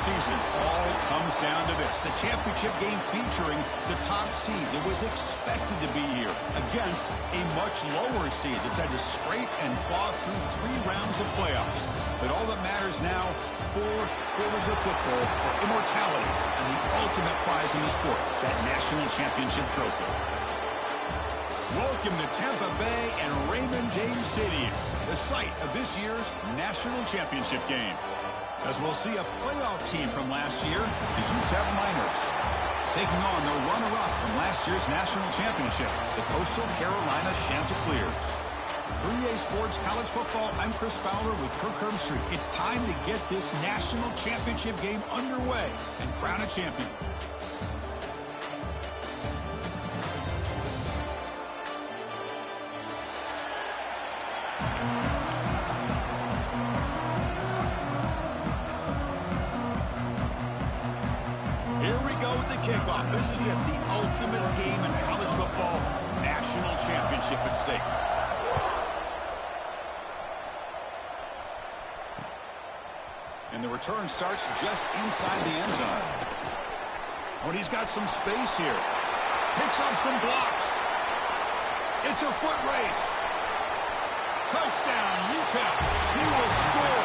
season all comes down to this. The championship game featuring the top seed that was expected to be here against a much lower seed that's had to scrape and claw through 3 rounds of playoffs. But all that matters now, 4 quarters of football for immortality and the ultimate prize in the sport, that national championship trophy. Welcome to Tampa Bay and Raymond James Stadium, the site of this year's national championship game. As we'll see a playoff team from last year, the Utep Miners, taking on the runner-up from last year's national championship, the Coastal Carolina Chanticleers. For EA Sports College Football, I'm Chris Fowler with Kirk Herbstreit. It's time to get this national championship game underway and crown a champion. Kickoff. This is it, the ultimate game in college football, national championship at stake. And the return starts just inside the end zone. But he's got some space here. Picks up some blocks. It's a foot race. Touchdown, Utep. He will score.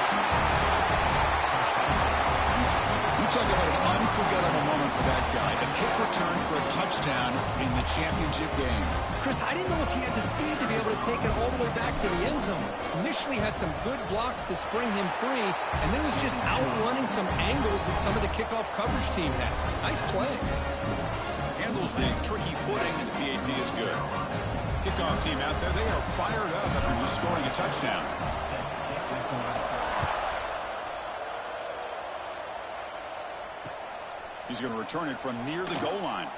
Talk about an unforgettable moment for that guy. The kick return for a touchdown in the championship game. Chris, I didn't know if he had the speed to be able to take it all the way back to the end zone. Initially had some good blocks to spring him free, and then was just outrunning some angles that some of the kickoff coverage team had. Nice play. Handles the tricky footing, and the PAT is good. Kickoff team out there, they are fired up after just scoring a touchdown. He's going to return it from near the goal line.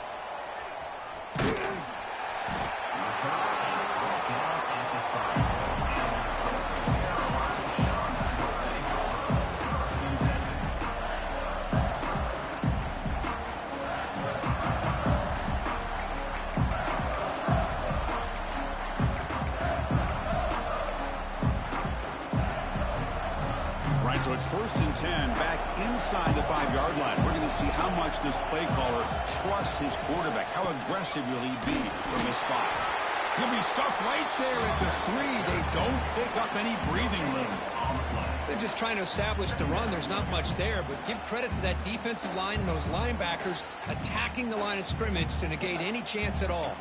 So it's 1st and 10 back inside the 5-yard line. We're going to see how much this play caller trusts his quarterback. How aggressive will he be from this spot? He'll be stuffed right there at the 3. They don't pick up any breathing room. They're just trying to establish the run. There's not much there, but give credit to that defensive line and those linebackers attacking the line of scrimmage to negate any chance at all.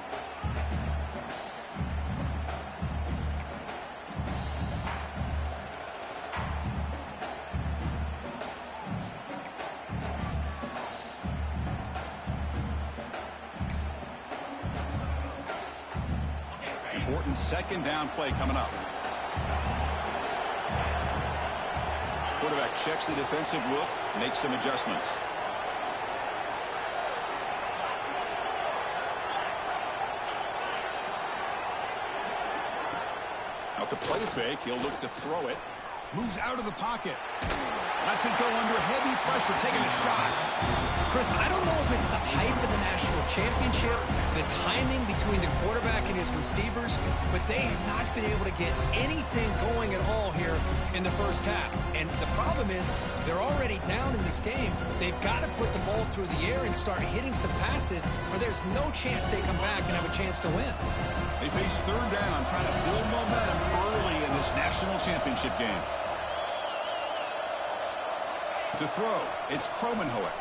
Important 2nd down play coming up. Quarterback checks the defensive look, makes some adjustments. Off the play fake, he'll look to throw it. Moves out of the pocket. Lets it go under heavy pressure, taking a shot. Chris, I don't know if it's the hype of the national championship, the timing between the quarterback and his receivers, but they have not been able to get anything going at all here in the first half. And the problem is they're already down in this game. They've got to put the ball through the air and start hitting some passes, or there's no chance they come back and have a chance to win. They face 3rd down, trying to build momentum early in this national championship game. To throw, it's Kromenhoek.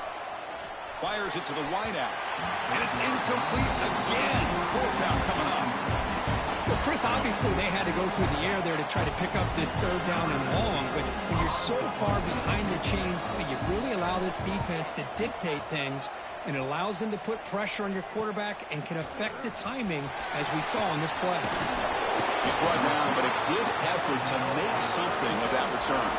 Fires it to the wideout. And it's incomplete again. 4th down coming up. Well, Chris, obviously they had to go through the air there to try to pick up this 3rd down and long. But when you're so far behind the chains, you really allow this defense to dictate things. And it allows them to put pressure on your quarterback and can affect the timing, as we saw in this play. He's brought down, but a good effort to make something of that return.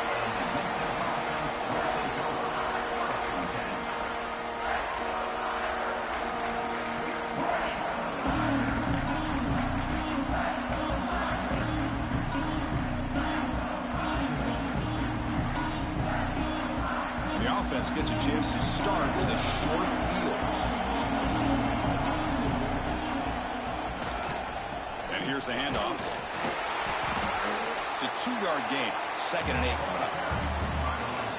Offense gets a chance to start with a short field. And here's the handoff. It's a 2-yard gain. 2nd and 8 coming up.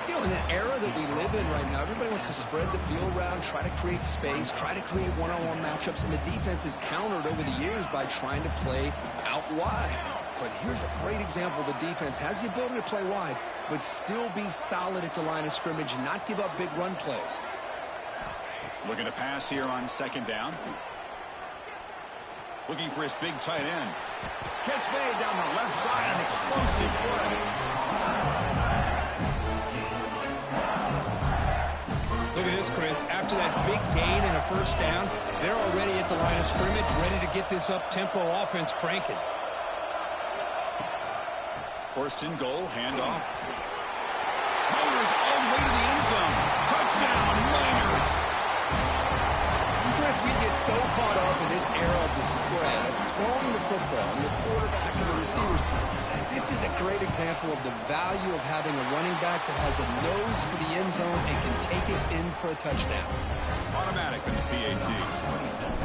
You know, know, in the era that we live in right now, everybody wants to spread the field around, try to create space, try to create one-on-one matchups, and the defense is countered over the years by trying to play out wide. But here's a great example. The defense has the ability to play wide, but still be solid at the line of scrimmage and not give up big run plays. Looking to pass here on second down. Looking for his big tight end. Catch made down the left side, an explosive play. Look at this, Chris. After that big gain and a first down, they're already at the line of scrimmage, ready to get this up-tempo offense cranking. First and goal, handoff. Miners all the way to the end zone. Touchdown, Miners. Chris, we get so caught up in this era of the spread, of throwing the football, and the quarterback and the receivers. This is a great example of the value of having a running back that has a nose for the end zone and can take it in for a touchdown. Automatic in the PAT.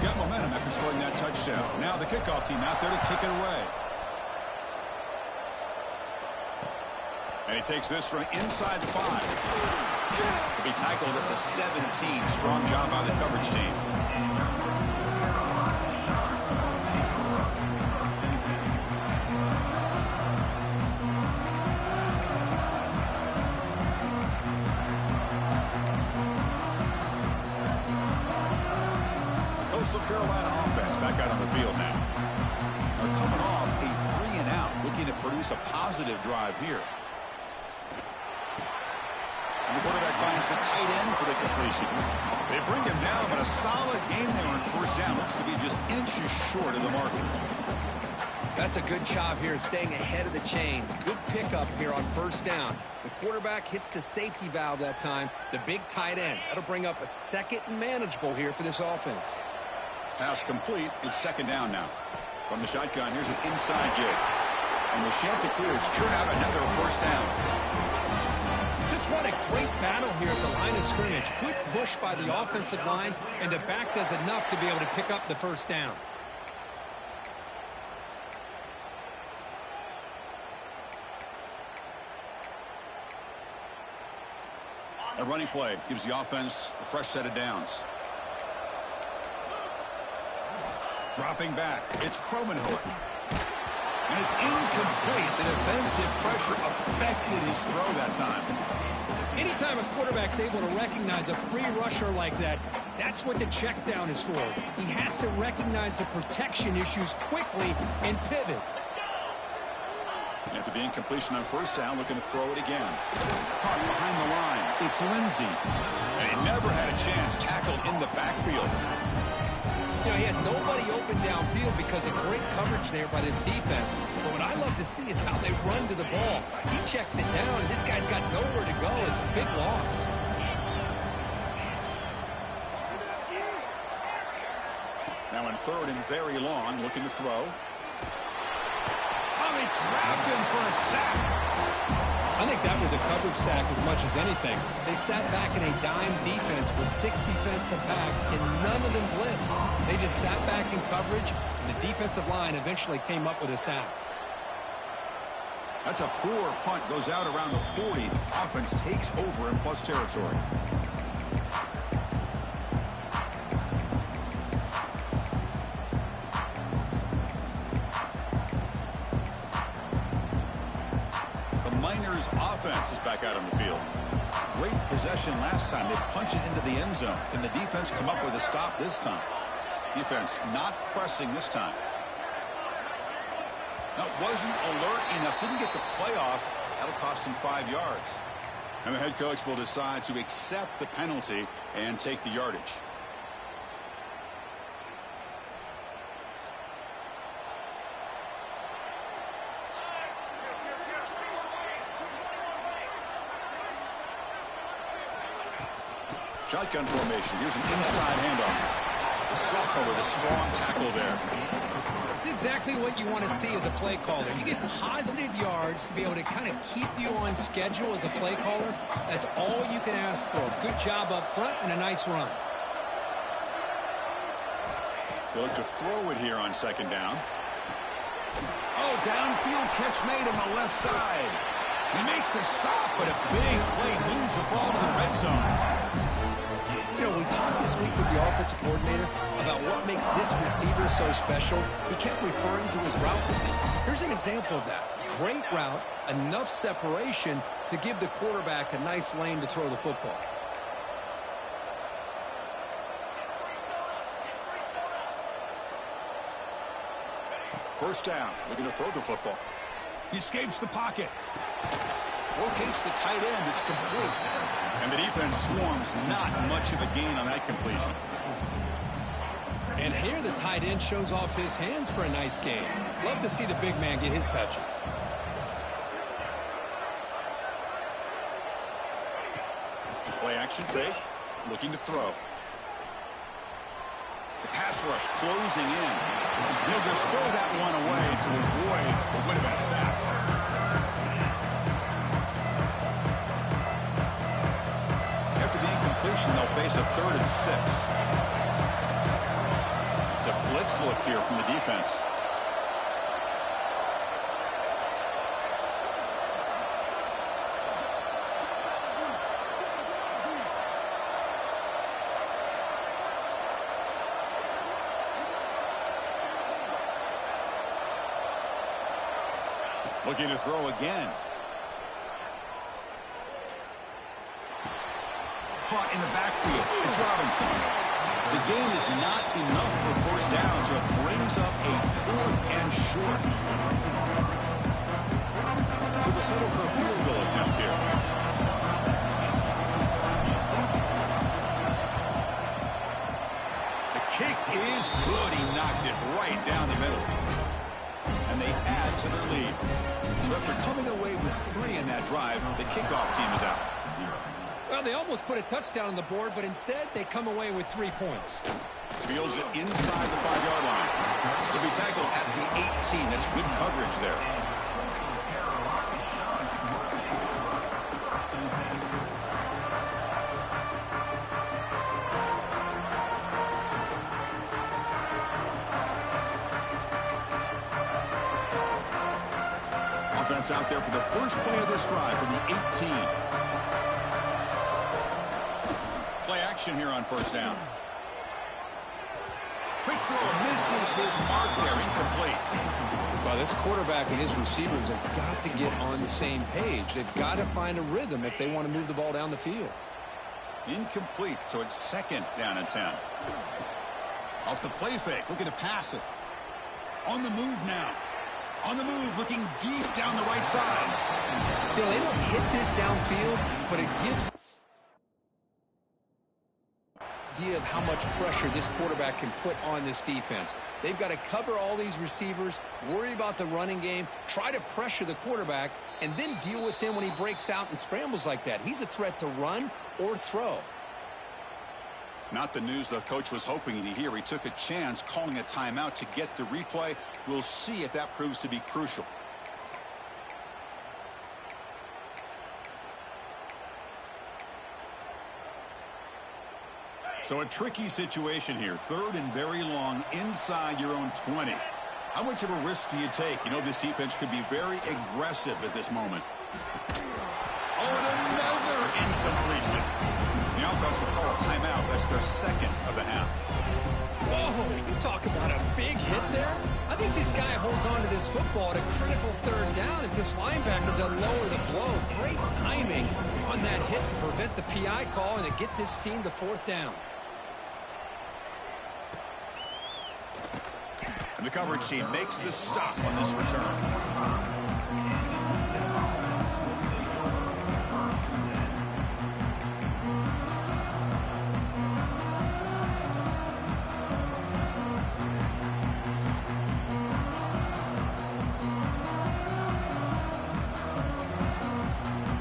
Got momentum after scoring that touchdown. Now the kickoff team out there to kick it away. And he takes this from inside the 5. He'll be tackled at the 17. Strong job by the coverage team. Coastal Carolina offense back out on the field now. They're coming off a 3-and-out, looking to produce a positive drive here. And the quarterback finds the tight end for the completion. They bring him down, but a solid game there on first down. Looks to be just inches short of the marker. That's a good job here, staying ahead of the chains. Good pickup here on first down. The quarterback hits the safety valve that time. The big tight end. That'll bring up a second and manageable here for this offense. Pass complete. It's second down now. From the shotgun, here's an inside give. And the Chanticleers churn out another first down. Just what a great battle here at the line of scrimmage. Good push by the offensive line, and the back does enough to be able to pick up the first down. A running play gives the offense a fresh set of downs. Dropping back, it's Kromenhoek. And it's incomplete. The defensive pressure affected his throw that time. Anytime a quarterback's able to recognize a free rusher like that, that's what the check down is for. He has to recognize the protection issues quickly and pivot. After the incompletion on first down, looking to throw it again. Caught behind the line. It's Lindsey. And he never had a chance, tackled in the backfield. You know, he had nobody open downfield because of great coverage there by this defense. But what I love to see is how they run to the ball. He checks it down, and this guy's got nowhere to go. It's a big loss. Now in third and very long, looking to throw. Oh, they trapped him for a sack. I think that was a coverage sack as much as anything. They sat back in a dime defense with 6 defensive backs, and none of them blitzed. They just sat back in coverage, and the defensive line eventually came up with a sack. That's a poor punt. Goes out around the 40. Offense takes over in plus territory. Miners offense is back out on the field. Great possession last time. They punch it into the end zone. Can the defense come up with a stop this time? Defense not pressing this time. Now, wasn't alert enough. Didn't get the playoff. That'll cost him 5 yards. And the head coach will decide to accept the penalty and take the yardage. Shotgun formation. Here's an inside handoff. The sophomore with a strong tackle there. That's exactly what you want to see as a play caller. You get positive yards to be able to kind of keep you on schedule as a play caller. That's all you can ask for. Good job up front and a nice run. They look to throw it here on second down. Oh, downfield catch made on the left side. They make the stop, but a big play moves the ball to the red zone. You know, we talked this week with the offensive coordinator about what makes this receiver so special. He kept referring to his route running. Here's an example of that. Great route, enough separation to give the quarterback a nice lane to throw the football. First down, looking to throw the football. He escapes the pocket. Locates the tight end. It's complete. And the defense swarms. Not much of a gain on that completion. And here the tight end shows off his hands for a nice game. Love to see the big man get his touches. Play action fake. Looking to throw. The pass rush closing in. He'll just throw that one away to avoid what would have been a sack. After the incompletion, they'll face a 3rd and 6. It's a blitz look here from the defense. Looking to throw again. Caught in the backfield. It's Robinson. The gain is not enough for first down, so it brings up a 4th and short. So they'll settle for a field goal attempt here. The kick is good. He knocked it right down the middle. And they add to their lead. So after coming away with 3 in that drive, the kickoff team is out. Well, they almost put a touchdown on the board, but instead they come away with 3 points. Fields it inside the 5-yard line. They'll be tackled at the 18. That's good coverage there. Offense out there for the first play of this drive from the 18. Play action here on first down. Quick throw misses his mark there, incomplete. Well, this quarterback and his receivers have got to get on the same page. They've got to find a rhythm if they want to move the ball down the field. Incomplete, so it's 2nd down and 10. Off the play fake, looking to pass it. On the move now. On the move, looking deep down the right side. You know, they don't hit this downfield, but it gives idea of how much pressure this quarterback can put on this defense. They've got to cover all these receivers, worry about the running game, try to pressure the quarterback, and then deal with him when he breaks out and scrambles like that. He's a threat to run or throw. Not the news the coach was hoping to hear. He took a chance calling a timeout to get the replay. We'll see if that proves to be crucial. So a tricky situation here. 3rd and very long inside your own 20. How much of a risk do you take? You know this defense could be very aggressive at this moment. Oh, and another incompletion. The offense will call a timeout. That's their 2nd of the half. Whoa, you talk about a big hit there. I think this guy holds on to this football at a critical 3rd down if this linebacker doesn't lower the blow. Great timing on that hit to prevent the PI call and to get this team to 4th down. And the coverage team makes the stop on this return.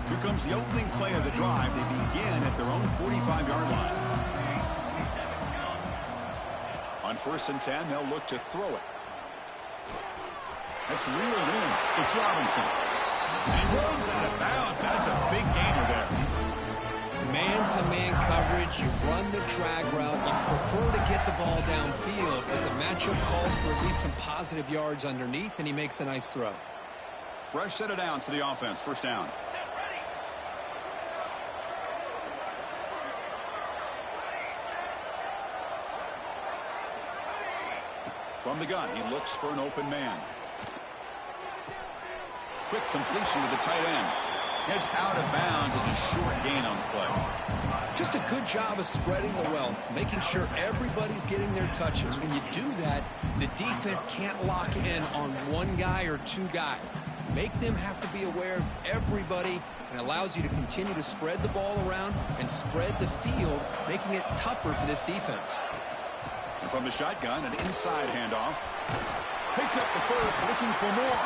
Here comes the opening play of the drive. They begin at their own 45-yard line. On 1st and 10, they'll look to throw it. That's reeled in. It's Robinson. And he runs out of bounds. That's a big gainer there. Man-to-man coverage. You run the drag route. You prefer to get the ball downfield, but the matchup called for at least some positive yards underneath, and he makes a nice throw. fresh set of downs for the offense. First down. From the gun, he looks for an open man. Quick completion to the tight end. Heads out of bounds as a short gain on the play. Just a good job of spreading the wealth, making sure everybody's getting their touches. When you do that, the defense can't lock in on one guy or two guys. Make them have to be aware of everybody, and allows you to continue to spread the ball around and spread the field, making it tougher for this defense. And from the shotgun, an inside handoff. Picks up the first, looking for more.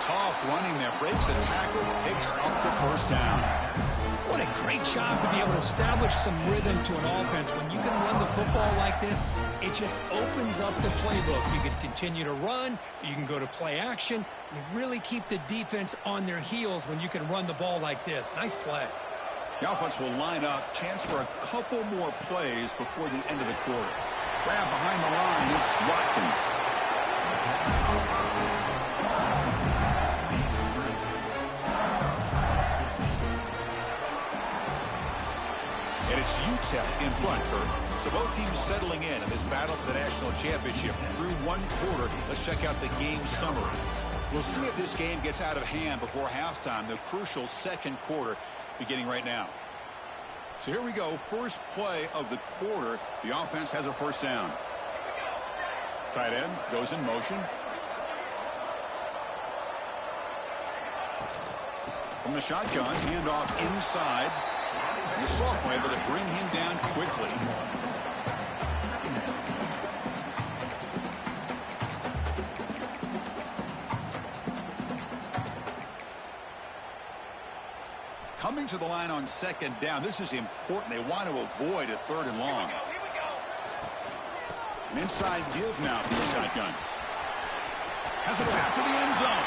Tough running there, breaks a tackle, picks up the first down. What a great job to be able to establish some rhythm to an offense. When you can run the football like this, it just opens up the playbook. You can continue to run, you can go to play action. You really keep the defense on their heels when you can run the ball like this. Nice play. The offense will line up, chance for a couple more plays before the end of the quarter. Grab behind the line, it's Watkins. And it's Utep in front, Kurt. So both teams settling in this battle for the national championship through one quarter. Let's check out the game summary. We'll see if this game gets out of hand before halftime, the crucial second quarter beginning right now. So here we go, first play of the quarter. The offense has a first down. Tight end goes in motion. From the shotgun, handoff inside. And the sophomore able to bring him down quickly. Coming to the line on second down. This is important. They want to avoid a third and long. An inside give now from the shotgun. Has it back to the end zone.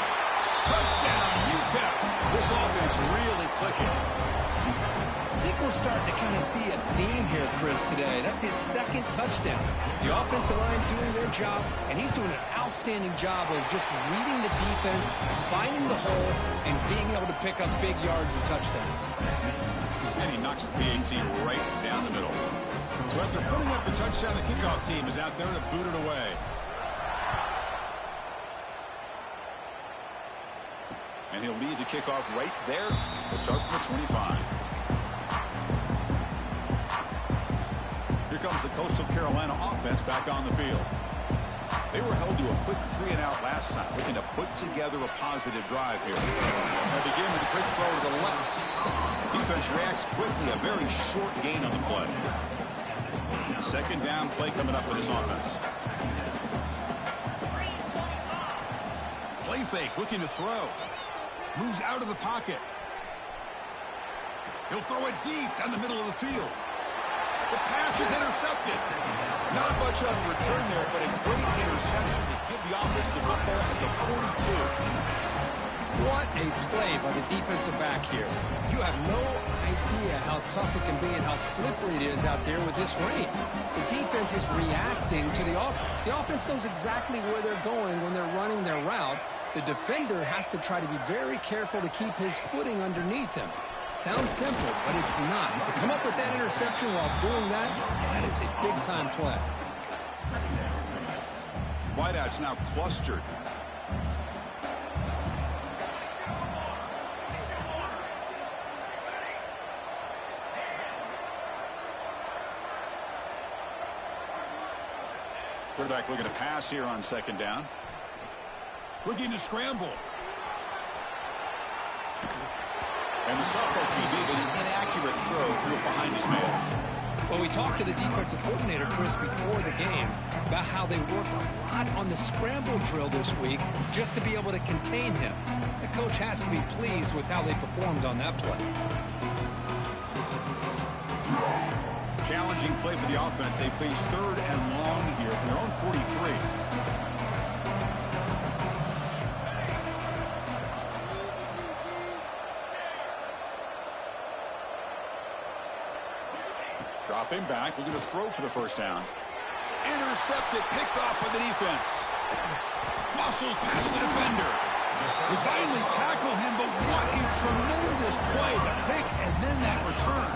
Touchdown, Utep. This offense really clicking. I think we're starting to kind of see a theme here, Chris, today. That's his second touchdown. The offensive line doing their job, and he's doing an outstanding job of just reading the defense, finding the hole, and being able to pick up big yards and touchdowns. And he knocks the PAT right down the middle. So after putting up the touchdown, the kickoff team is out there to boot it away. And he'll lead the kickoff right there to start from the 25. Here comes the Coastal Carolina offense back on the field. They were held to a quick 3-and-out last time, looking to put together a positive drive here. They begin with a quick throw to the left. Defense reacts quickly, a very short gain on the play. Second down play coming up for this offense. Play fake, looking to throw. Moves out of the pocket. He'll throw it deep down the middle of the field. The pass is intercepted. Not much on the return there, but a great interception to give the offense the football at the 42. What a play by the defensive back here. You have no idea how tough it can be and how slippery it is out there with this rain. The defense is reacting to the offense. The offense knows exactly where they're going when they're running their route. The defender has to try to be very careful to keep his footing underneath him. Sounds simple, but it's not. To come up with that interception while doing that, that is a big-time play. Wideouts now clustered. Quarterback looking to pass here on second down. Looking to scramble. And the sophomore QB with an inaccurate throw threw it behind his man. Well, we talked to the defensive coordinator, Chris, before the game about how they worked a lot on the scramble drill this week just to be able to contain him. The coach has to be pleased with how they performed on that play. Challenging play for the offense. They face third and long here from their own 43. Dropping back, looking to throw for the first down. Intercepted, picked off by the defense. Muscles past the defender. They finally tackle him, but what a tremendous play. The pick and then that return.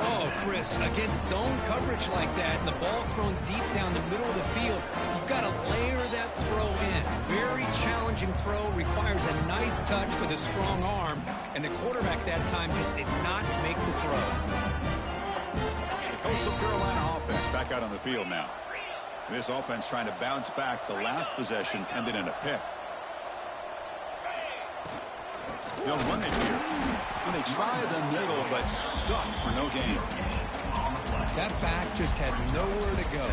Oh, Chris, against zone coverage like that and the ball thrown deep down the middle of the field, you've got to layer that throw in. Very challenging throw, requires a nice touch with a strong arm, and the quarterback that time just did not make the throw. The Coastal Carolina offense back out on the field now. This offense trying to bounce back the last possession, ended in a pick. They'll run it here. And they try the middle, but stuffed for no gain. That back just had nowhere to go.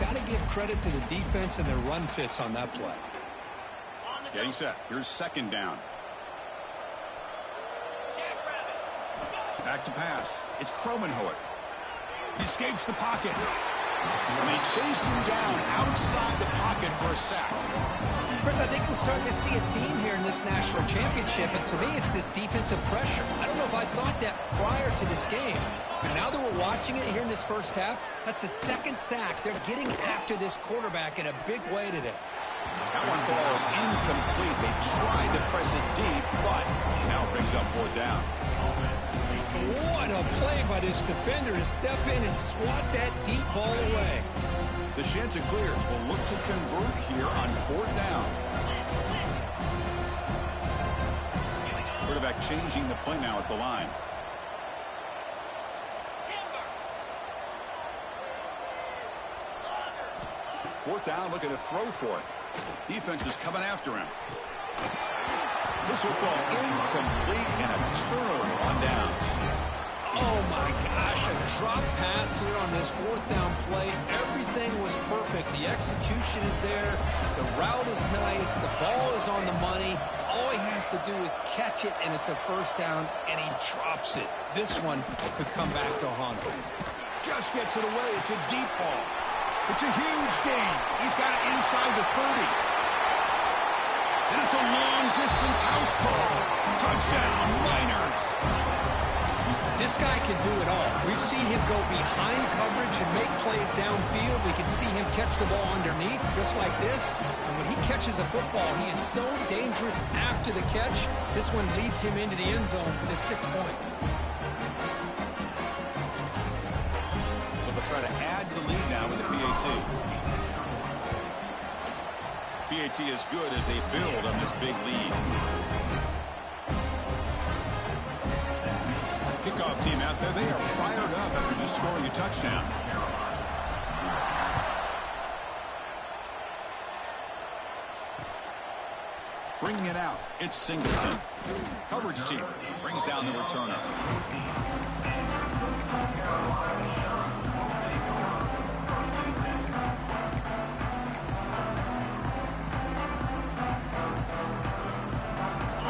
Got to give credit to the defense and their run fits on that play. Getting set. Here's second down. Back to pass. It's Kromenhoek. He escapes the pocket. And they chase him down outside the pocket for a sack. Chris, I think we're starting to see a theme here in this national championship, and to me it's this defensive pressure. I don't know if I thought that prior to this game, but now that we're watching it here in this first half, that's the second sack. They're getting after this quarterback in a big way today. That one falls incomplete. They tried to press it deep, but now it brings up fourth down. What a play by this defender to step in and swat that deep ball away. The Chanticleers will look to convert here on fourth down. Quarterback changing the play now at the line. Fourth down, looking to throw for it. Defense is coming after him. This will fall incomplete and a turnover on downs. Oh my gosh, a drop pass here on this fourth down play. Everything was perfect. The execution is there. The route is nice. The ball is on the money. All he has to do is catch it, and it's a first down, and he drops it. This one could come back to haunt him. Just gets it away. It's a deep ball. It's a huge gain. He's got it inside the 30. And it's a long-distance house call. Touchdown, Miners. This guy can do it all. We've seen him go behind coverage and make plays downfield. We can see him catch the ball underneath, just like this. And when he catches a football, he is so dangerous after the catch. This one leads him into the end zone for the 6 points. So they'll try to add to the lead now with the PAT. PAT is good as they build on this big lead. Kickoff team out there, they are fired up after just scoring a touchdown. Bringing it out, it's Singleton. Coverage team brings down the returner.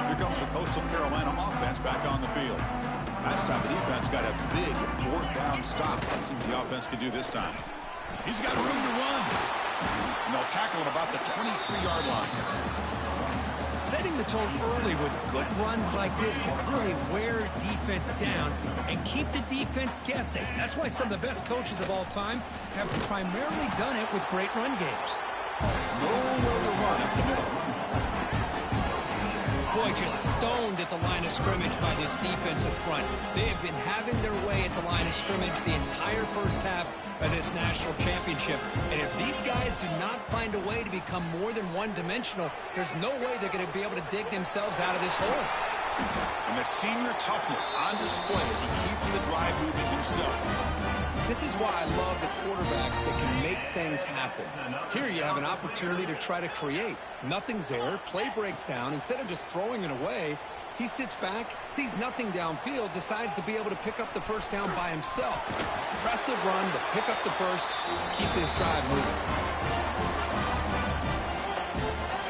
Here comes the Coastal Carolina offense back on the field. Last time the defense got a big fourth down stop. Let's see what the offense can do this time. He's got room to run. And they'll tackle him about the 23-yard line. Setting the tone early with good runs like this can really wear defense down and keep the defense guessing. That's why some of the best coaches of all time have primarily done it with great run games. Nowhere to run up the middle. Boy, just stoned at the line of scrimmage by this defensive front. They have been having their way at the line of scrimmage the entire first half of this national championship. And if these guys do not find a way to become more than one-dimensional, there's no way they're going to be able to dig themselves out of this hole. And that senior toughness on display as he keeps the drive moving himself. This is why I love the quarterbacks that can make things happen. Here you have an opportunity to try to create. Nothing's there. Play breaks down. Instead of just throwing it away, he sits back, sees nothing downfield, decides to be able to pick up the first down by himself. Impressive run to pick up the first, keep this drive moving.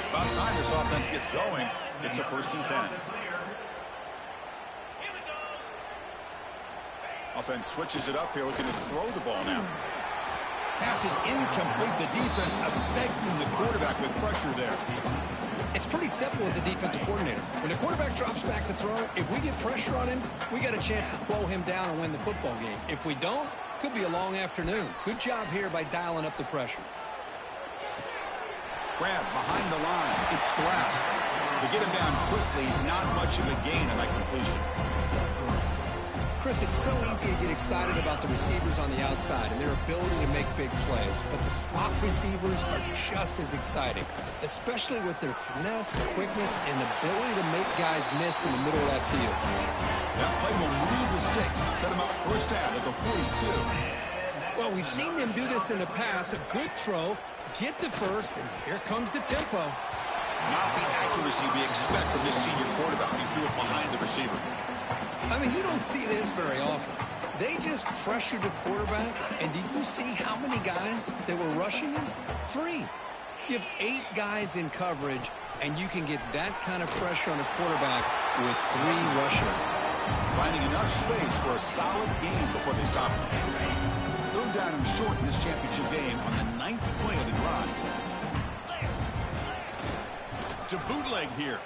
About time this offense gets going, it's a 1st and 10. Offense switches it up here, looking to throw the ball now. Pass is incomplete. The defense affecting the quarterback with pressure there. It's pretty simple as a defensive coordinator. When the quarterback drops back to throw, if we get pressure on him, we got a chance to slow him down and win the football game. If we don't, could be a long afternoon. Good job here by dialing up the pressure. Grab behind the line. It's Glass. To get him down quickly, not much of a gain on that completion. Chris, it's so easy to get excited about the receivers on the outside and their ability to make big plays, but the slot receivers are just as exciting, especially with their finesse, quickness, and ability to make guys miss in the middle of that field. That play will move the sticks, set them up first down at the 42. Well, we've seen them do this in the past. A good throw, get the first, and here comes the tempo. Not the accuracy we expect from this senior quarterback. He threw it behind the receiver. I mean, you don't see this very often. They just pressured the quarterback, and did you see how many guys that were rushing him? 3. You have 8 guys in coverage, and you can get that kind of pressure on a quarterback with 3 rushing. Finding enough space for a solid gain before they stop him. Third down and short in this championship game on the 9th play of the drive. To bootleg here.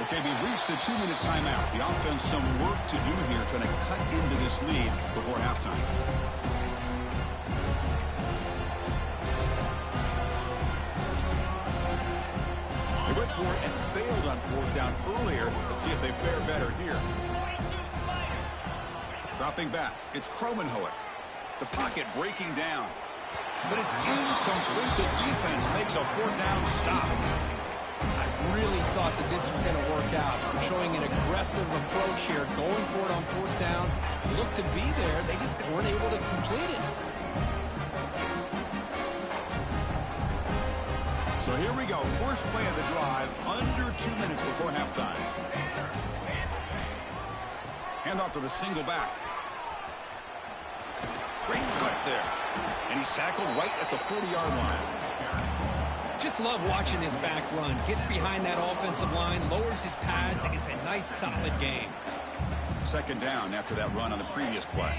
Okay, we reached the 2-minute timeout. The offense some work to do here, trying to cut into this lead before halftime. They went for it and failed on 4th down earlier. Let's see if they fare better here. Dropping back, it's Kromenhoek. The pocket breaking down. But it's incomplete. The defense makes a 4th down stop. I really thought that this was going to work out. Showing an aggressive approach here, going for it on 4th down. Looked to be there. They just weren't able to complete it. So here we go. First play of the drive, under 2 minutes before halftime. Handoff to the single back. Great cut there. And he's tackled right at the 40-yard line. Just love watching this back run. Gets behind that offensive line, lowers his pads, and gets a nice, solid gain. Second down after that run on the previous play.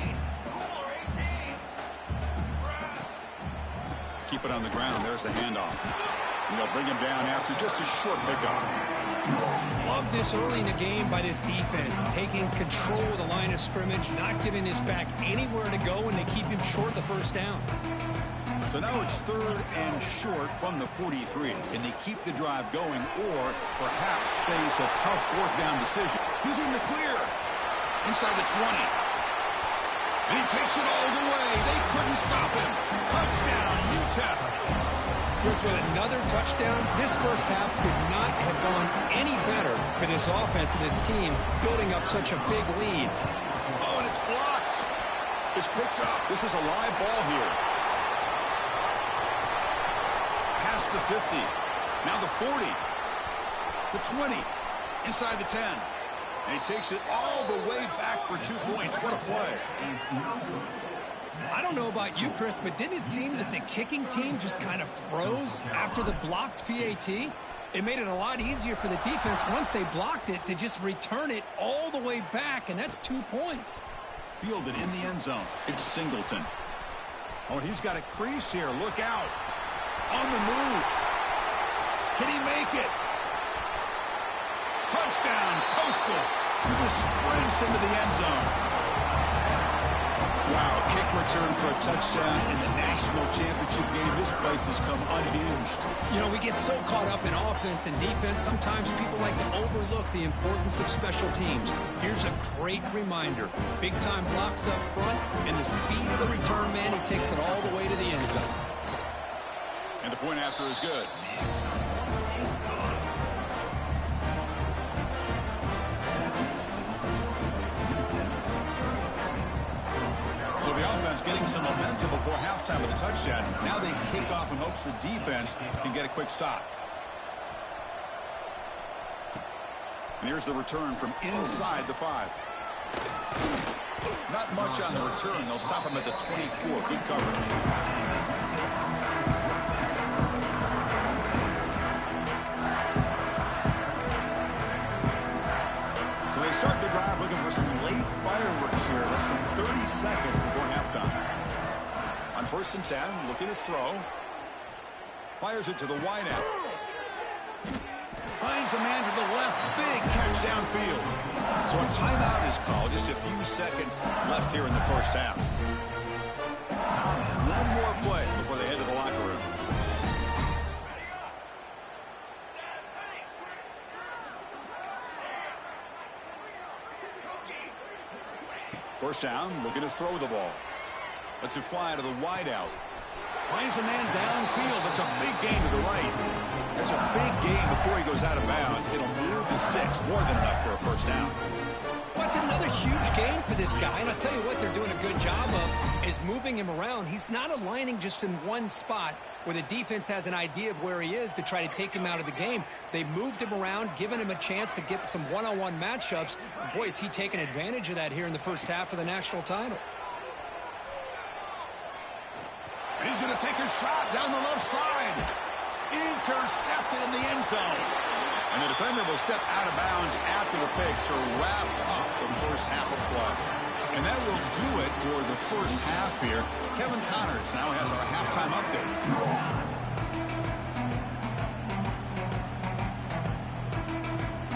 Keep it on the ground. There's the handoff. And they'll bring him down after just a short pickup. Love this early in the game by this defense. Taking control of the line of scrimmage, not giving this back anywhere to go, and they keep him short of the first down. So now it's 3rd and short from the 43. Can they keep the drive going or perhaps face a tough 4th down decision? He's in the clear. Inside the 20. And he takes it all the way. They couldn't stop him. Touchdown, Utep. Chris, with another touchdown, this first half could not have gone any better for this offense and this team, building up such a big lead. Oh, and it's blocked. It's picked up. This is a live ball here. Past the 50. Now the 40. The 20. Inside the 10. And he takes it all the way back for 2 points. What a play. I don't know about you, Chris, but didn't it seem that the kicking team just kind of froze after the blocked PAT? It made it a lot easier for the defense once they blocked it to just return it all the way back, and that's 2 points. Fielded in the end zone. It's Singleton. Oh, and he's got a crease here. Look out. On the move. Can he make it? Touchdown, Coastal. He just sprints into the end zone. Wow, kick return for a touchdown in the national championship game. This place has come unhinged. You know, we get so caught up in offense and defense, sometimes people like to overlook the importance of special teams. Here's a great reminder. Big-time blocks up front, and the speed of the return man, he takes it all the way to the end zone. And the point after is good. So the offense getting some momentum before halftime with a touchdown. Now they kick off in hopes the defense can get a quick stop. And here's the return from inside the 5. Not much on the return. They'll stop him at the 24. Good coverage. So they start the drive looking for some late fireworks here. Less than 30 seconds before halftime. On 1st and 10, looking to throw. Fires it to the wideout. Finds a man to the left. Big catch downfield. So a timeout is called. Just a few seconds left here in the first half. One more play before they head to the locker room. First down, looking to throw the ball. Lets it fly to the wideout. Finds a man downfield. That's a big gain to the right. That's a big gain before he goes out of bounds. It'll move the sticks. More than enough for a first down. Well, it's another huge game for this guy, and I'll tell you what they're doing a good job of is moving him around. He's not aligning just in one spot where the defense has an idea of where he is to try to take him out of the game. They've moved him around, given him a chance to get some one-on-one matchups. And boy, is he taking advantage of that here in the first half of the national title. And he's going to take a shot down the left side. Intercepted in the end zone. And the defender will step out of bounds after the pick to wrap up the first half of play. And that will do it for the first half here. Kevin Connors now has our halftime update.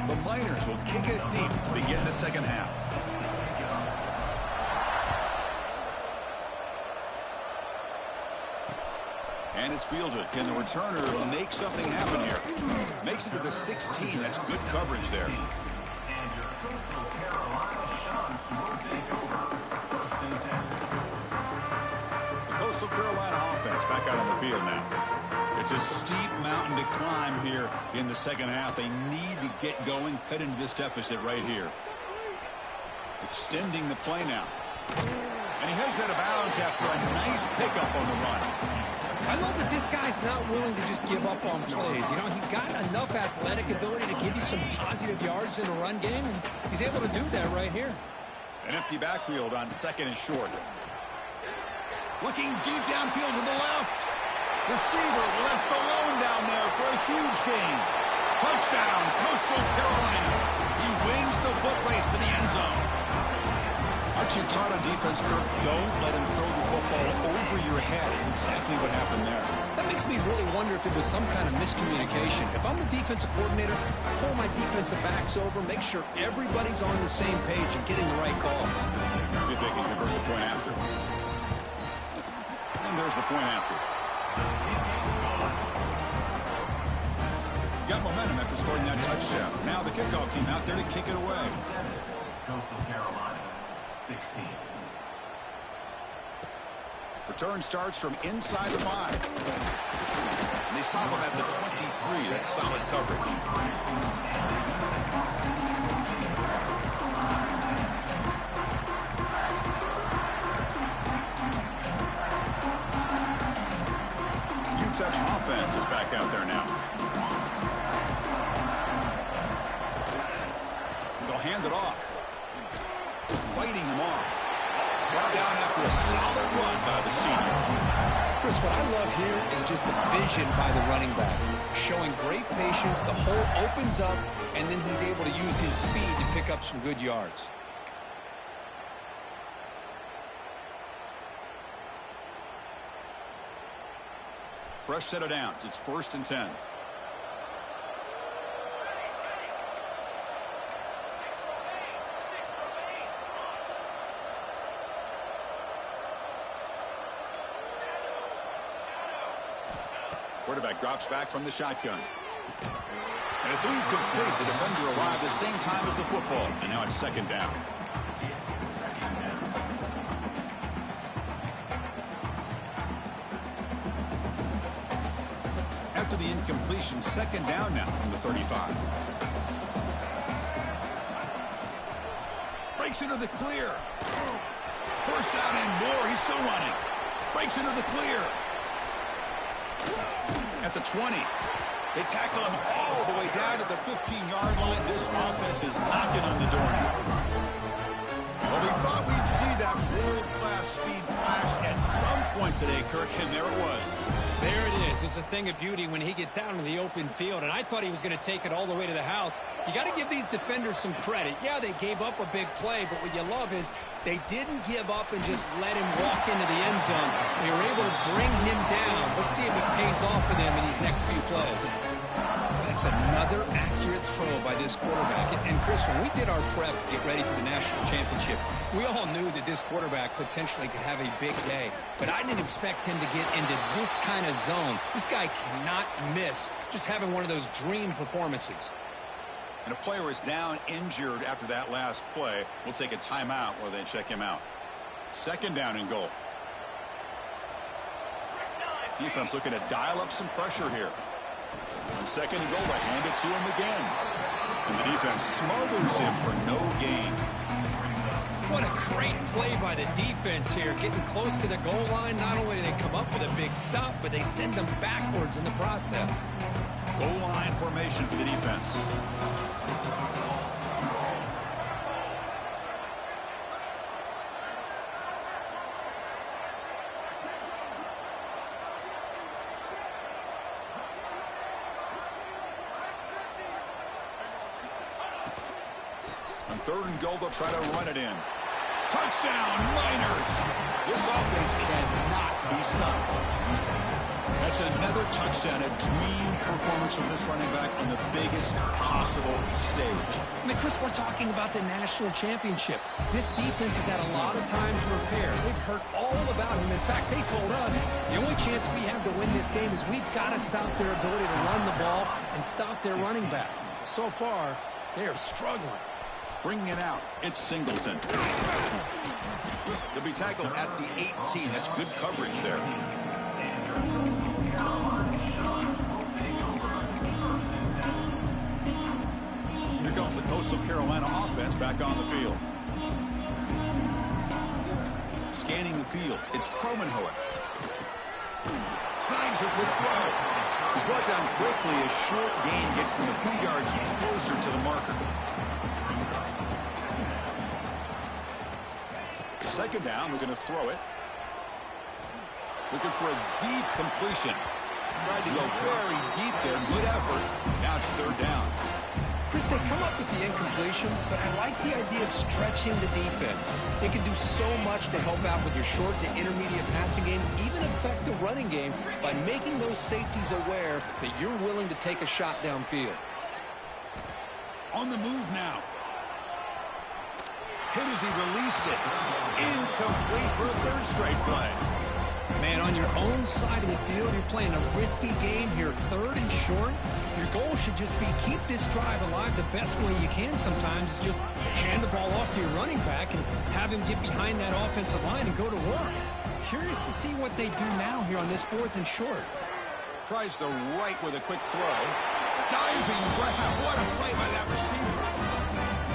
The Miners will kick it deep to begin the second half. And it's fielded. Can the returner make something happen here? Makes it to the 16. That's good coverage there. The Coastal Carolina offense back out on the field now. It's a steep mountain to climb here in the second half. They need to get going, cut into this deficit right here. Extending the play now. And he heads out of bounds after a nice pickup on the run. I love that this guy's not willing to just give up on plays. You know, he's got enough athletic ability to give you some positive yards in the run game, and he's able to do that right here. An empty backfield on second and short. Looking deep downfield to the left. Receiver left alone down there for a huge gain. Touchdown, Coastal Carolina. He wins the foot race to the end zone. Aren't you taught on defense, Kirk? Don't let him throw the football over your head. Exactly what happened there. That makes me really wonder if it was some kind of miscommunication. If I'm the defensive coordinator, I pull my defensive backs over, make sure everybody's on the same page and getting the right call. See if they can convert the point after. And there's the point after. Got momentum after scoring that touchdown. Now the kickoff team out there to kick it away. Coastal Carolina. 16. Return starts from inside the 5. And they stop him at the 23. That's solid coverage. Utep's offense is back out there now. They'll hand it off. Fighting him off. Brought down after a solid run by the senior. Chris, what I love here is just the vision by the running back. Showing great patience, the hole opens up, and then he's able to use his speed to pick up some good yards. Fresh set of downs. It's 1st and 10. Quarterback drops back from the shotgun. And it's incomplete. The defender arrived the same time as the football. And now it's second down. After the incompletion, second down now from the 35. Breaks into the clear. First down and more. He's still running. Breaks into the clear. At the 20. They tackle him all the way down to the 15-yard line. This offense is knocking on the door now. Well, we thought we'd see that world-class speed flash at some point today, Kirk, and there it was. There it is. It's a thing of beauty when he gets out in the open field, and I thought he was going to take it all the way to the house. You got to give these defenders some credit. Yeah, they gave up a big play, but what you love is they didn't give up and just let him walk into the end zone. They were able to bring him down. Let's see if it pays off for them in these next few plays. That's another accurate throw by this quarterback. And Chris, when we did our prep to get ready for the national championship, we all knew that this quarterback potentially could have a big day. But I didn't expect him to get into this kind of zone. This guy cannot miss just having one of those dream performances. And a player is down injured after that last play. We'll take a timeout while they check him out. Second down and goal. Defense looking to dial up some pressure here. On second and goal, they hand it to him again. And the defense smothers him for no gain. What a great play by the defense here. Getting close to the goal line, not only do they come up with a big stop, but they send them backwards in the process. Goal line formation for the defense. On third and goal, they'll try to run it in. Touchdown, Miners! This offense cannot be stopped. That's another touchdown, a dream performance from this running back on the biggest possible stage. I mean, Chris, we're talking about the national championship. This defense has had a lot of time to prepare. They've heard all about him. In fact, they told us the only chance we have to win this game is we've got to stop their ability to run the ball and stop their running back. So far, they are struggling. Bringing it out, it's Singleton. He'll be tackled at the 18. That's good coverage there. Here comes the Coastal Carolina offense back on the field. Scanning the field, it's Cromenhoek. Snags it with throw. He's brought down quickly. A short gain gets them a few yards closer to the marker. Second down, we're going to throw it. Looking for a deep completion. Tried to go very deep there. Good effort. Now it's third down. Chris, they come up with the incompletion, but I like the idea of stretching the defense. They can do so much to help out with your short to intermediate passing game, even affect the running game by making those safeties aware that you're willing to take a shot downfield. On the move now. Hit as he released it. Incomplete for a third straight play. Man, on your own side of the field, you're playing a risky game here, third and short. Your goal should just be keep this drive alive the best way you can sometimes. Is just hand the ball off to your running back and have him get behind that offensive line and go to work. Curious to see what they do now here on this fourth and short. Tries the right with a quick throw. Diving grab. What a play by that receiver.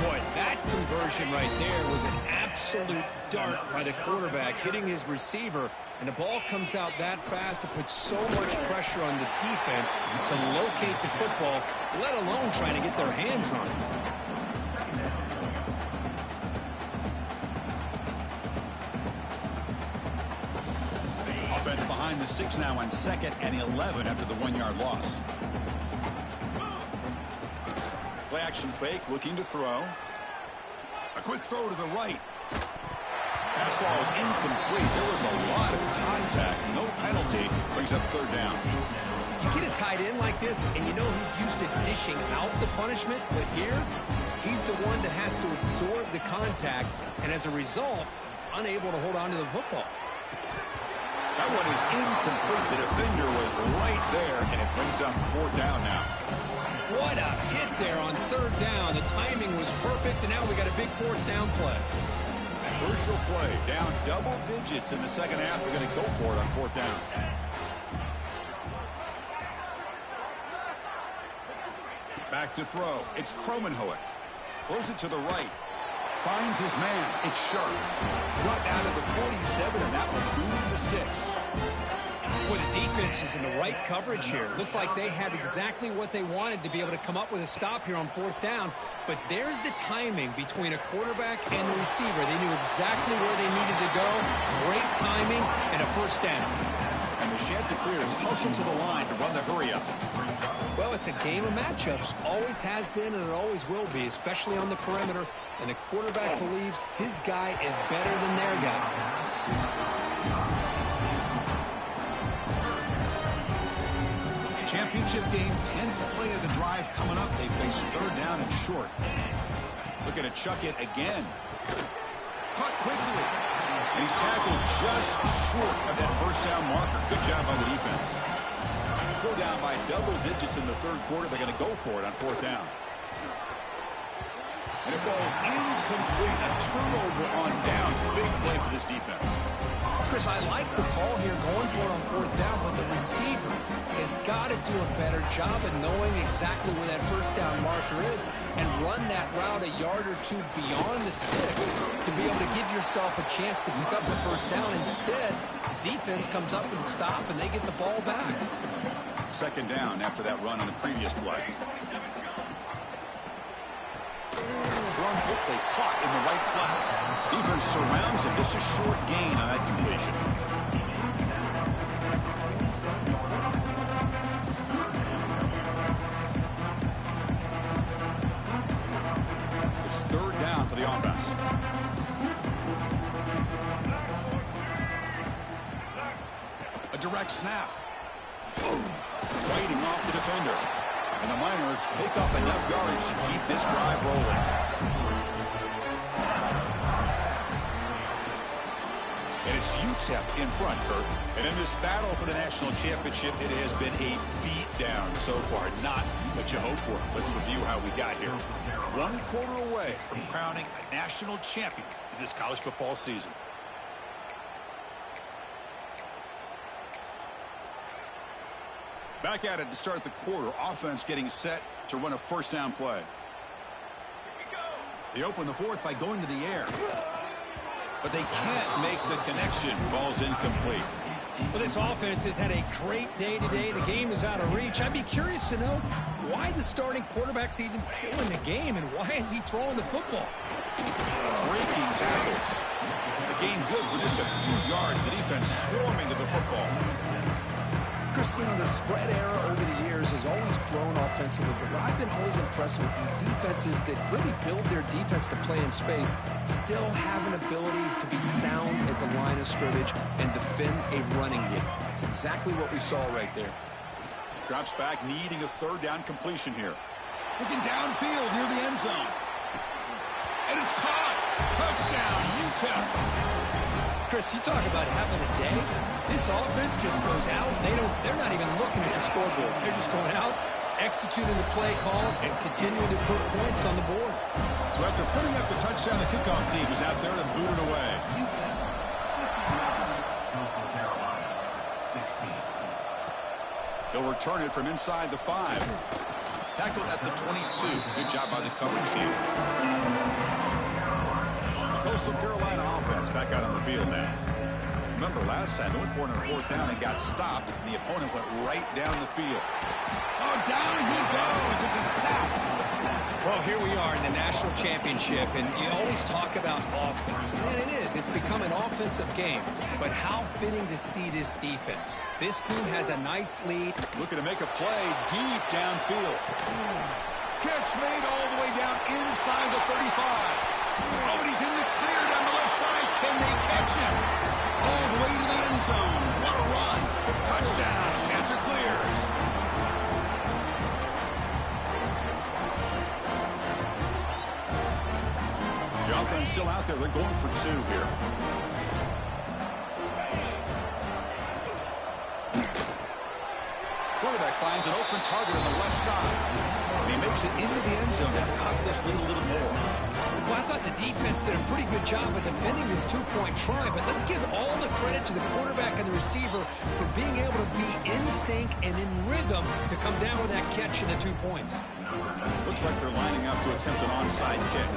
Boy, that conversion right there was an absolute dart by the quarterback hitting his receiver, and the ball comes out that fast. It puts so much pressure on the defense to locate the football, let alone trying to get their hands on it. Offense behind the 6 now on 2nd and 11 after the 1-yard loss. Play action fake, looking to throw. A quick throw to the right. Pass ball is incomplete. There was a lot of contact. No penalty. Brings up third down. You get a tight end like this, and you know he's used to dishing out the punishment, but here, he's the one that has to absorb the contact, and as a result, he's unable to hold on to the football. That one is incomplete. The defender was right there, and it brings up fourth down now. What a hit there on third down. The timing was perfect, and now we got a big fourth down play. Crucial play. Down double digits in the second half. We're going to go for it on fourth down. Back to throw. It's Cromenhoek. Throws it to the right. Finds his man. It's Sharp. Brought out of the 47, and that will move the sticks. Boy, the defense is in the right coverage here. Looked like they had exactly what they wanted to be able to come up with a stop here on fourth down. But there's the timing between a quarterback and the receiver. They knew exactly where they needed to go. Great timing and a first down. And the Chanticleers hustle to the line to run the hurry-up. Well, it's a game of matchups. Always has been and it always will be, especially on the perimeter. And the quarterback believes his guy is better than their guy. Championship game, 10th play of the drive coming up. They face third down and short. Looking to chuck it again. Caught quickly. And he's tackled just short of that first down marker. Good job by the defense. Still down by double digits in the third quarter. They're going to go for it on fourth down. And it falls incomplete. A turnover on downs. Big play for this defense. Chris, I like the call here going for it on fourth down, but the receiver has got to do a better job of knowing exactly where that first down marker is and run that route a yard or two beyond the sticks to be able to give yourself a chance to pick up the first down. Instead, the defense comes up with a stop and they get the ball back. Second down after that run on the previous play. Thrown quickly, caught in the right flat. Defense surrounds him. Just a short gain on that completion. It's third down for the offense. A direct snap. Fighting off the defender. And the Miners pick up enough yardage to keep this drive rolling. And it's Utep in front, Kurt. And in this battle for the national championship, it has been a beatdown so far. Not what you hoped for. Let's review how we got here. 1 quarter away from crowning a national champion in this college football season. Back at it to start the quarter. Offense getting set to run a first down play. They open the fourth by going to the air. But they can't make the connection. Ball's incomplete. Well, this offense has had a great day today. The game is out of reach. I'd be curious to know why the starting quarterback's even still in the game and why is he throwing the football? Breaking tackles. The game good for just a few yards. The defense swarming to the football. Chris, you know, the spread era over the years has always grown offensively, but what I've been always impressed with the defenses that really build their defense to play in space still have an ability to be sound at the line of scrimmage and defend a running game. It's exactly what we saw right there. Drops back, needing a third down completion here. Looking downfield near the end zone. And it's caught. Touchdown, Utep. Chris, you talk about having a day. This offense just goes out. They're not even looking at the scoreboard. They're just going out, executing the play call, and continuing to put points on the board. So after putting up the touchdown, the kickoff team is out there to boot it away. They'll return it from inside the 5. Tackled at the 22. Good job by the coverage team. Coastal Carolina offense back out on the field now. Remember, last time they went for it on fourth down and got stopped, and the opponent went right down the field. Oh, down he goes. It's a sack. Well, here we are in the national championship, and you always talk about offense. And it is. It's become an offensive game. But how fitting to see this defense. This team has a nice lead. Looking to make a play deep downfield. Catch made all the way down inside the 35. Oh, but he's in the clear down the left side. Can they catch him? All the way to the end zone. What a run. Touchdown. Shanter clears. The offense still out there. They're going for 2 here. Quarterback finds an open target on the left side. And he makes it into the end zone to cut this lead a little more. Well, I thought the defense did a pretty good job of defending this 2-point try, but let's give all the credit to the quarterback and the receiver for being able to be in sync and in rhythm to come down with that catch and the 2 points. Looks like they're lining up to attempt an onside kick.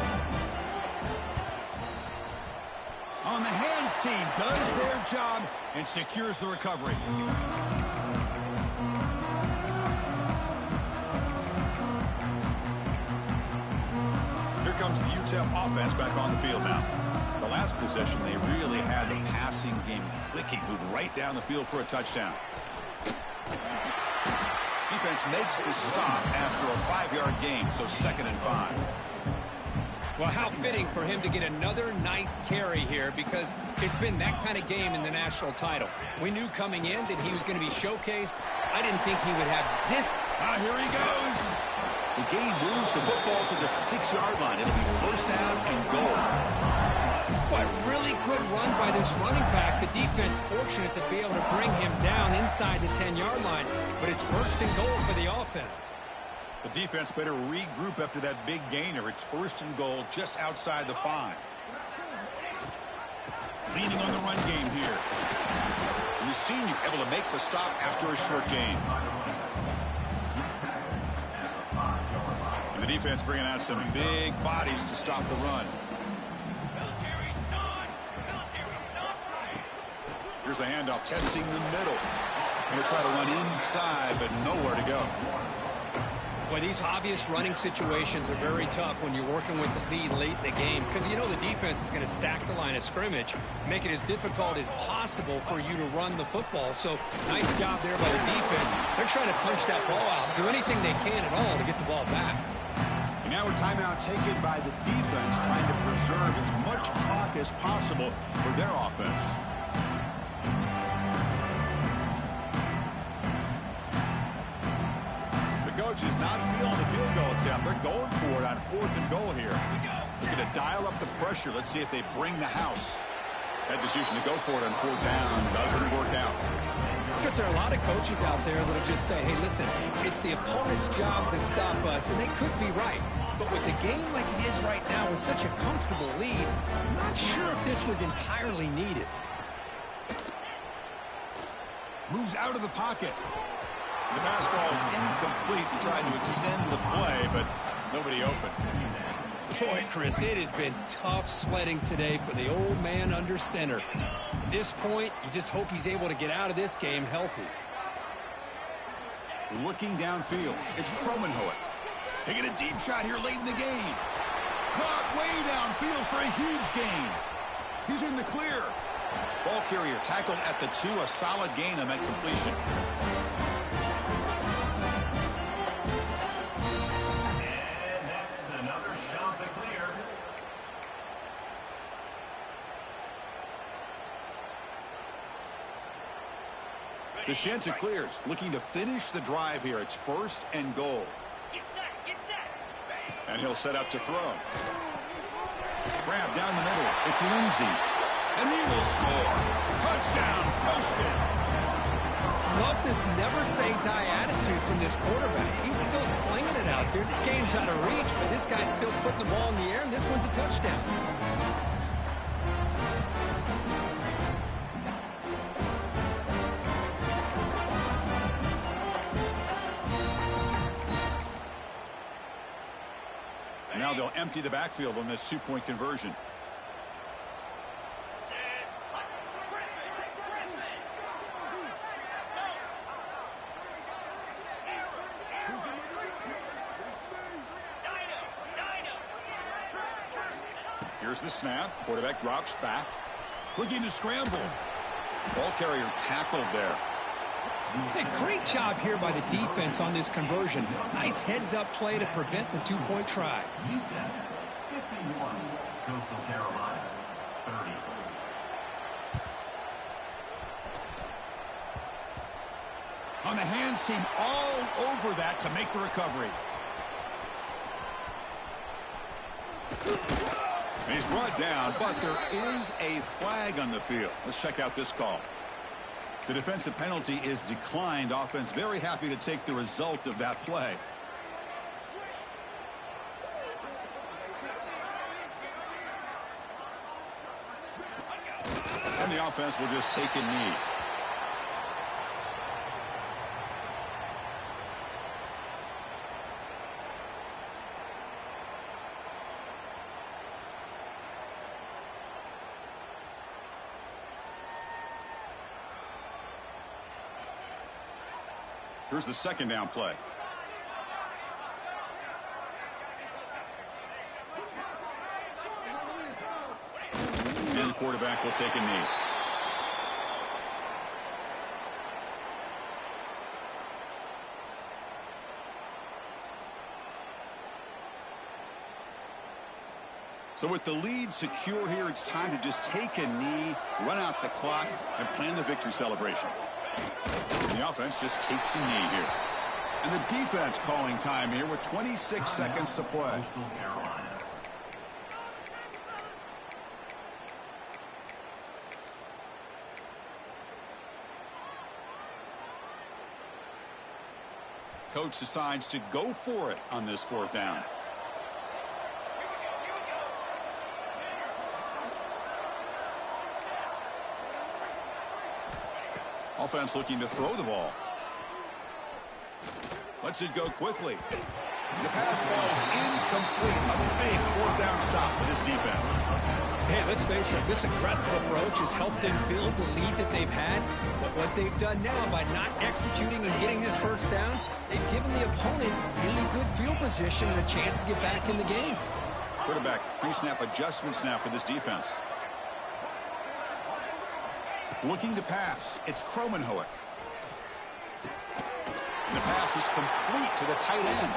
On the hands team does their job and secures the recovery. Comes the Utep offense back on the field now. The last possession, they really had the passing game clicking, moved right down the field for a touchdown. Defense makes the stop after a 5-yard gain, so 2nd and 5. Well, how fitting for him to get another nice carry here because it's been that kind of game in the national title. We knew coming in that he was going to be showcased. I didn't think he would have this. Here he goes. The game moves the football to the 6-yard line. It'll be first down and goal. Boy, really good run by this running back. The defense fortunate to be able to bring him down inside the 10-yard line, but it's first and goal for the offense. The defense better regroup after that big gainer. It's 1st and goal just outside the 5. Leaning on the run game here. And the senior able to make the stop after a short gain. And the defense bringing out some big bodies to stop the run. Here's the handoff, testing the middle. Going to try to run inside, but nowhere to go. Boy, these obvious running situations are very tough when you're working with the lead late in the game, because you know the defense is going to stack the line of scrimmage, make it as difficult as possible for you to run the football. So nice job there by the defense. They're trying to punch that ball out, do anything they can at all to get the ball back. And now a timeout taken by the defense, trying to preserve as much clock as possible for their offense. Coach is not feeling the field goal attempt. They're going for it on 4th and goal here. Looking to dial up the pressure. Let's see if they bring the house. That decision to go for it on 4th down doesn't work out. Because there are a lot of coaches out there that'll just say, hey, listen, it's the opponent's job to stop us, and they could be right. But with the game like it is right now with such a comfortable lead, I'm not sure if this was entirely needed. Moves out of the pocket. The pass ball is incomplete and tried to extend the play, but nobody open. Boy, Chris, it has been tough sledding today for the old man under center. At this point, you just hope he's able to get out of this game healthy. Looking downfield, it's Promenhoek. Taking a deep shot here late in the game. Caught way downfield for a huge gain. He's in the clear. Ball carrier tackled at the 2, a solid gain on that completion. The Chanticleers looking to finish the drive here. It's 1st and goal. Get set. And he'll set up to throw. Grab down the middle. It's Lindsey. And he will score. Touchdown, Poston. Love this never-say-die attitude from this quarterback. He's still slinging it out there. This game's out of reach, but this guy's still putting the ball in the air, and this one's a touchdown. Now they'll empty the backfield on this 2-point conversion. Here's the snap. Quarterback drops back. Looking to scramble. Ball carrier tackled there. Hey, great job here by the defense on this conversion. Nice heads-up play to prevent the 2-point try. Utep 51, Coastal Carolina 30. On the hands team all over that to make the recovery. And he's brought down, but there is a flag on the field. Let's check out this call. The defensive penalty is declined. Offense very happy to take the result of that play. And the offense will just take a knee. Here's the 2nd down play. And the quarterback will take a knee. So with the lead secure here, it's time to just take a knee, run out the clock, and plan the victory celebration. The offense just takes a knee here. And the defense calling time here with 26 seconds to play. coach decides to go for it on this fourth down. Offense looking to throw the ball. Lets it go quickly. The pass ball is incomplete. A big fourth down stop for this defense. Hey, let's face it, this aggressive approach has helped them build the lead that they've had. But what they've done now by not executing and getting this first down, they've given the opponent really good field position and a chance to get back in the game. Quarterback pre-snap adjustments now for this defense. Looking to pass. It's Kromenhoek. The pass is complete to the tight end.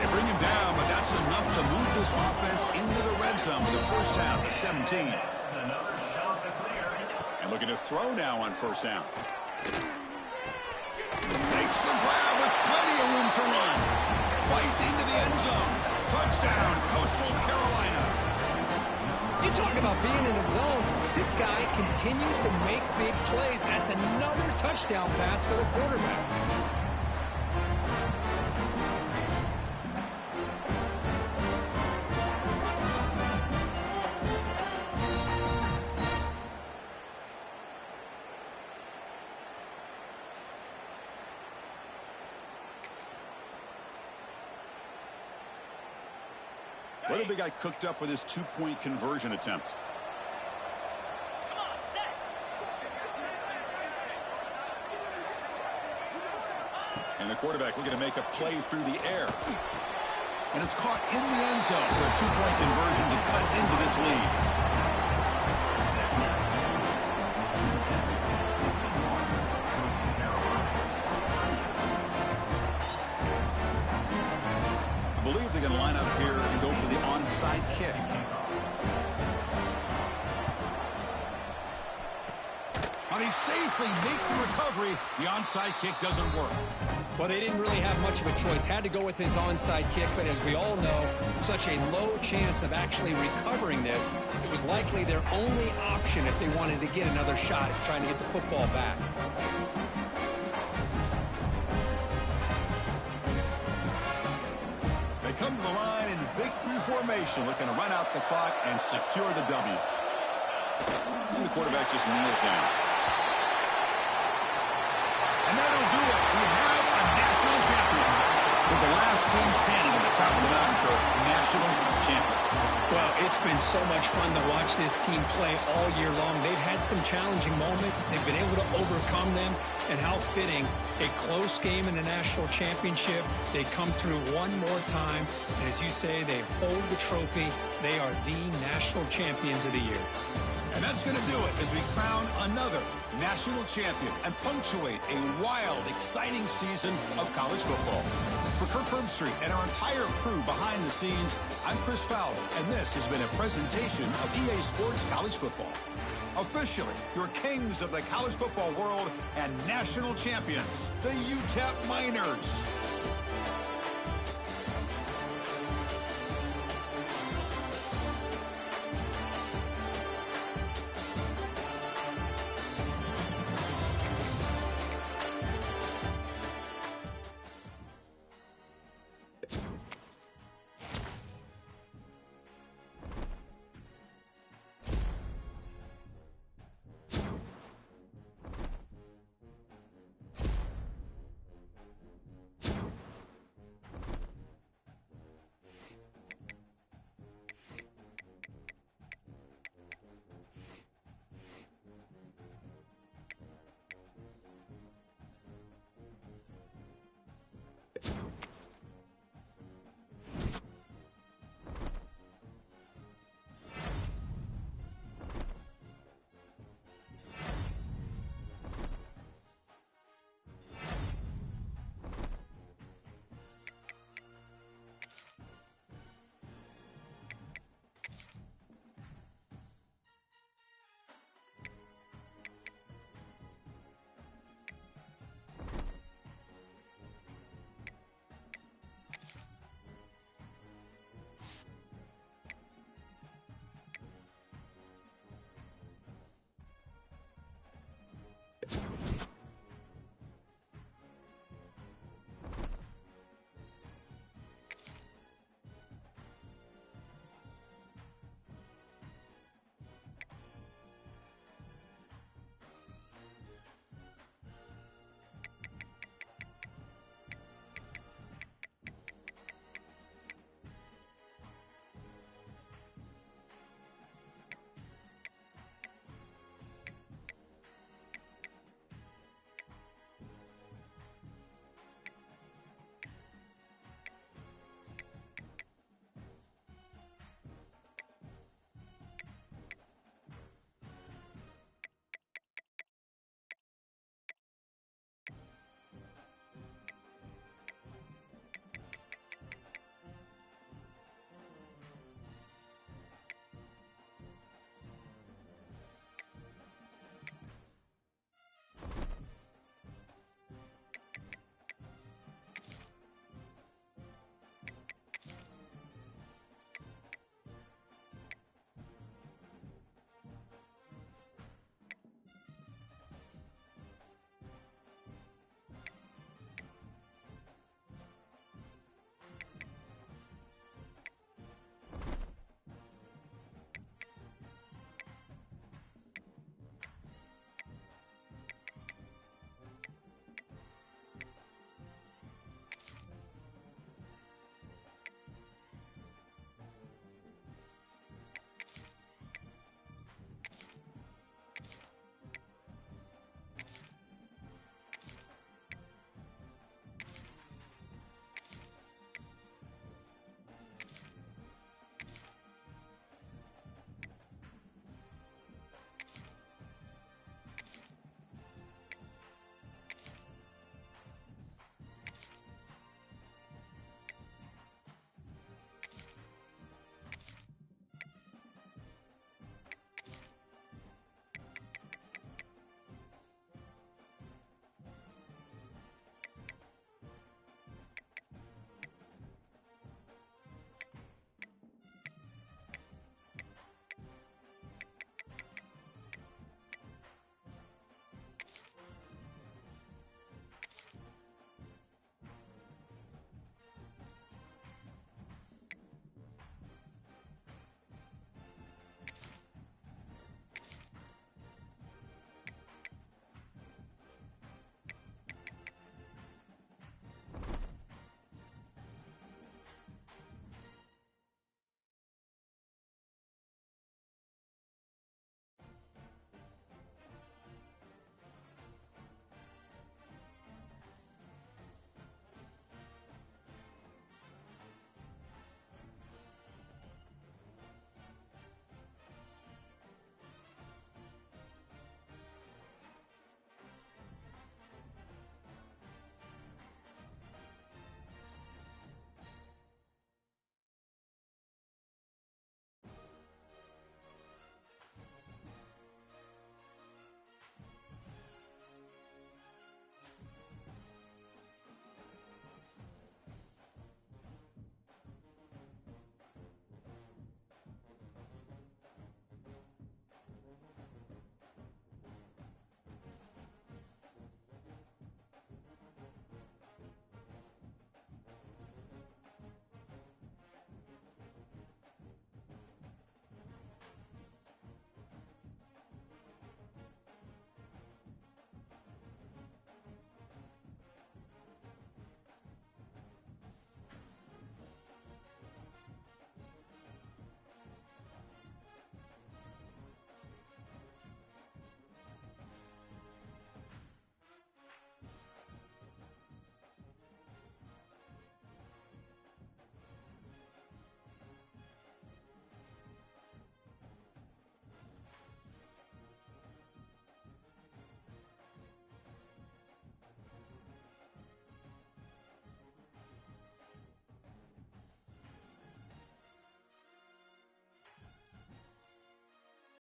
They bring him down, but that's enough to move this offense into the red zone with a first down to 17. And looking to throw now on first down. Makes the grab with plenty of room to run. Fights into the end zone. Touchdown, Coastal Carolina. You talk about being in the zone. This guy continues to make big plays. That's another touchdown pass for the quarterback. What have they got cooked up for this two-point conversion attempt? And the quarterback looking to make a play through the air. And it's caught in the end zone for a two-point conversion to cut into this lead. I believe they're going to line up here and go for the onside kick. But he safely makes the recovery. The onside kick doesn't work. Well, they didn't really have much of a choice. Had to go with his onside kick, but as we all know, such a low chance of actually recovering this. It was likely their only option if they wanted to get another shot at trying to get the football back. They come to the line in victory formation, looking to run out the clock and secure the W. And the quarterback just kneels down. And that'll do it. We have a national champion. With the last team standing at the top of the mountain for national champions. Well, it's been so much fun to watch this team play all year long. They've had some challenging moments. They've been able to overcome them. And how fitting, a close game in the national championship. They come through one more time. And as you say, they hold the trophy. They are the national champions of the year. And that's going to do it as we crown another national champion and punctuate a wild, exciting season of college football. For Kirk Herbstreit and our entire crew behind the scenes, I'm Chris Fowler, and this has been a presentation of EA Sports College Football. Officially, your kings of the college football world and national champions, the Utep Miners.